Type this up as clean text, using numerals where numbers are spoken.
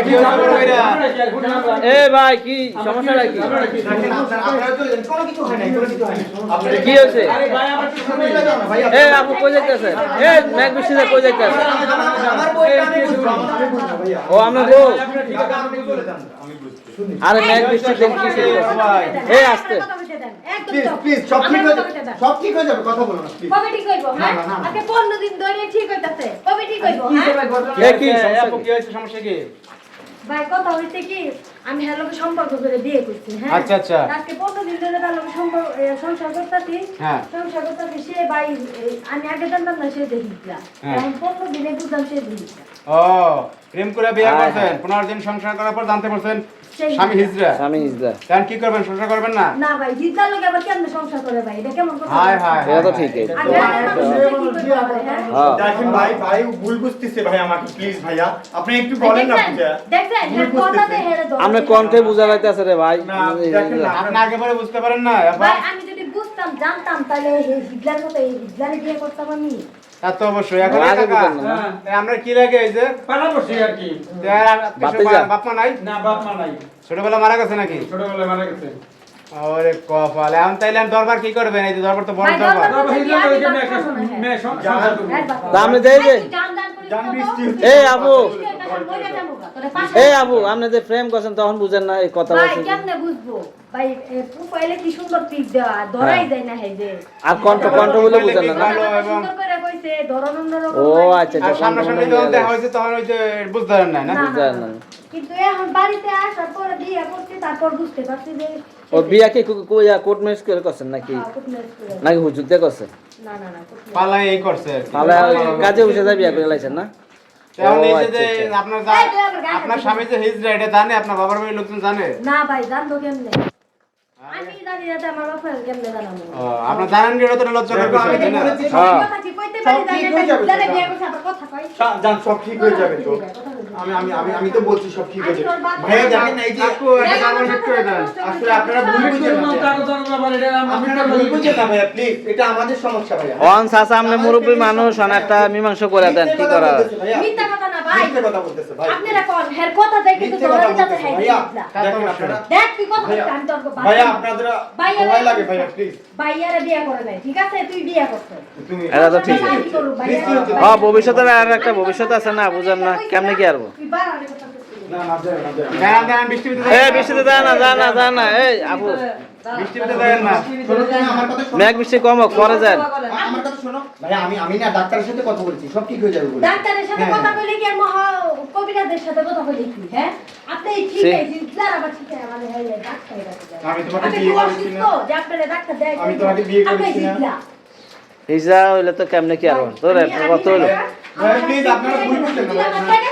কি হলো ভাইরা? এ ভাই কি সমস্যাটা কি? কি হয়েছে? এ আপু কই যাইতেছেন? এ ম্যাক বৃষ্টিতে কই যাইতেছেন? ও আমরা গো আরে ম্যাক বৃষ্টি দেন কি শুরু ভাই? এ আসতে প্লিজ সব ঠিক হয়ে যাবে কথা বলো না প্লিজ। কবে ঠিক হইবো? হ্যাঁ আজকে 15 দিন ধরে ঠিক হইতাছে, কবে ঠিক হইবো? এ কি আপু কি হয়েছে, সমস্যা কি? ভাই কথা হইছে কি আমি হ্যাঁ লোকে সম্পর্ক করে বিয়ে করছি। হ্যাঁ আচ্ছা আচ্ছা। আজকে 15 দিন ধরে তার লোকে সম্পর্ক সংসার করতেছি। হ্যাঁ। সংসার করতেছি সে ভাই আমি আগে জানতাম না সে দেখিলা। হ্যাঁ। এখন 15 দিনে বুঝলাম সে দেখিলা। ও প্রেম করে বিয়ে করছেন, 15 দিন সংসার করার পর জানতে পারছেন স্বামী হিজড়া। স্বামী ইজদা তাহলে কি করবেন, সংসার করবেন না? না ভাই জিদ্দার লোকে আবার কেমনে সংসার করে ভাই? এটা কেমন কথা? হায় হায় এটা তো ঠিক আগে মানুষের কি করতে পারে? হ্যাঁ হ্যাঁ দেখেন ভাই ভুল বুঝতেছে ভাই আমাকে প্লিজ ভাইয়া আপনি একটু বলেন না পূজা। দেখছেন হ্যাঁ কথাতে হেরে দাও। আমরা কণ্ঠে বুঝা যাইতেছে রে ভাই। না, দেখেন না। আপনি আগে পরে বুঝতে পারেন না আপা? ভাই আমি যদি বুঝতাম জানতাম তাহলে এই হিজলার মতো এই হিজলারে বিয়ে করতাম আমি। তা তো অবশ্যই। এখন এই আগে কাকা, বুঝেন না। আমরা কি লাগে এই যে পালা বসি আর কি। বাতিজা। বাপ মা নাই? না বাপ মা নাই, ছোটবেলা মারা গেছে নাকি? ছোটবেলায় মারা গেছে। ওরে কপাল, এখন তাইলে আমি দরবার কি করবেন? এই যে দরবার তো বড় ভাই, দরবার। বাবা হিজলা করে কেমনে একটা মেয়ে সংসার করবে? হ্যাঁ বাবা। তা আপনি দেই যে জান বৃষ্টি এ আপু এই এই আবু আপনি যে প্রেম করছেন তখন বুঝেন না এই কথা ভাই বলছেন। কেমনে বুঝবো ভাই প্রোফাইলে কি সুন্দর পিক দেওয়া ধরাই যায় না এই যে আর কণ্ঠ বলে বুঝেন না না? ভালো এবং- সুন্দর করে কইছে ধরন অন্যরকম ও ভাই। আচ্ছা আর সামনাসামনি যখন দেখা হয়েছে তখন ওই যে বুঝতে পারেন না, না? না, না, বুঝতে না। না। কিন্তু এখন বাড়িতে আসার পরে বিয়ে করছি তারপর বুঝতে পারছি যে ও বিয়া কি কইয়া কোর্ট ম্যারেজ করে করছেন নাকি হ্যাঁ, খুব mess করে। নাকি হুজুরতে করছে? না না না খুব mess। পালাই এই করছে আর কি। তাহলে কাজে বসে যা বিয়া করে লাইছেন না? এখন এই ও, যে যে আচ্ছা, আচ্ছা। আপনার এই তুই আমার গায়ে আপনার হাত স্বামী যে হিজড়া এটা জানে, আপনার বাবার বাড়ির লোকজন জানে? না ভাই জানবো কেমনে আমি জানি না যে আমার বাবা কেমনে জানাবো ও, আপনার জানেন কি? এটা তো লজ্জা করার বিষয়, তাই না? হ্যাঁ। কথা কি কইতে পারি সব ঠিক জানি হয়ে যাবে, জানে কথা। বিয়ে করছে আবার কথা কই জান সব ঠিক হয়ে যাবে তো। আমি তো বলছি সব ঠিক হয়ে যাবে ভাইয়া দেখেন না এই যে আপু, এটা জানার ঠিক করে দেন। আসলে আপনারা ভুল বুঝছেন না ভাইয়া। আপনারা ভুল বুঝছেন না ভাইয়া প্লিজ এটা আমাদের সমস্যা ভাইয়া। অন চাচা আপনি মুরব্বী মানুষ অন একটা মীমাংসা করে দেন কি করা? মিথ্যা কথা না ভাই মিথ্যে কথা বলতেছে ভাই। আপনারা কোন হের কথা দেয় কিন্তু মিথ্যে ধরে কথা যাতে বলতেছে হ্যাঁ ভাইয়া। দিলা দেখেন আপনারা দেখ কি কথা ভাইয়া, বলছে আমি তোর ভাইয়া আপনাদের ভয় লাগে ভাইয়া প্লিজ। ভাইয়ারে বিয়ে করে নাই ঠিক আছে তুই বিয়ে করছিস তুমি এটা তো ঠিক আমি করব বৃষ্টি হচ্ছে। হ্যাঁ ভবিষ্যতের আর একটা ভবিষ্যৎ আছে না বুঝেন না কেমনে কি আরবো? তুই বাড়ালে কথা বলছিস না না যায় না যায় না। দাঁড়ান, দাঁড়ান, বৃষ্টিতে এ বৃষ্টিতে যায় না এই আপু বৃষ্টিতে যায় না। শোনো তুমি আমার কথা শোনো। মেঘ বৃষ্টি কম হোক পরে যান। আমার কথা শোনো ভাইয়া আমি না ডাক্তারের সাথে কথা বলছি সব ঠিক হয়ে যাবে বলে। ডাক্তারের সাথে হ্যাঁ, কথা হ্যাঁ। কইলে কি আর মহা কবিরাজের সাথে কথা কইলে কি হ্যাঁ আপনি ঠিক সে- আছে যার আবার ঠিক আছে মানে হ্যাঁ ডাক্তার এটা আমি তোমাকে বিয়ে করেছি না। যে আপনারা ডাক্তার দেয় আমি তোমাকে বিয়ে আপনি করেছি না। জিতলা। হিজা হইলে তো কেমনে কি আরবো? তোর একটা কথা হইলো ভাইয়া প্লিজ আপনারা ভুল বুঝছেন না তুই আমার ভাইয়া। টাকা